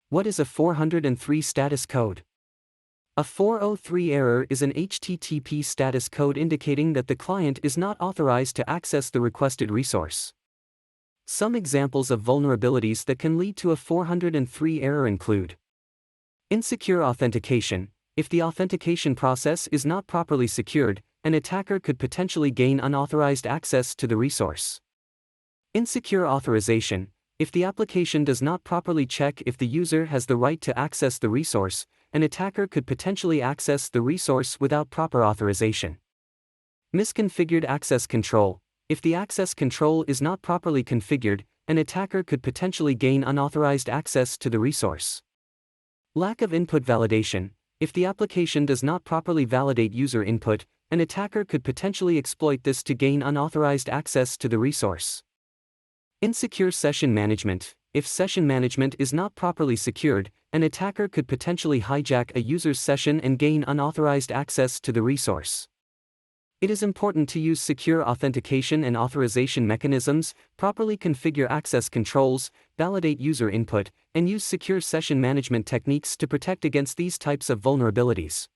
What is a 403 status code? A 403 error is an HTTP status code indicating that the client is not authorized to access the requested resource. Some examples of vulnerabilities that can lead to a 403 error include insecure authentication. If the authentication process is not properly secured, an attacker could potentially gain unauthorized access to the resource. Insecure authorization. If the application does not properly check if the user has the right to access the resource, an attacker could potentially access the resource without proper authorization. Misconfigured access control. If the access control is not properly configured, an attacker could potentially gain unauthorized access to the resource. Lack of input validation. If the application does not properly validate user input, an attacker could potentially exploit this to gain unauthorized access to the resource. Insecure session management. If session management is not properly secured, an attacker could potentially hijack a user's session and gain unauthorized access to the resource. It is important to use secure authentication and authorization mechanisms, properly configure access controls, validate user input, and use secure session management techniques to protect against these types of vulnerabilities.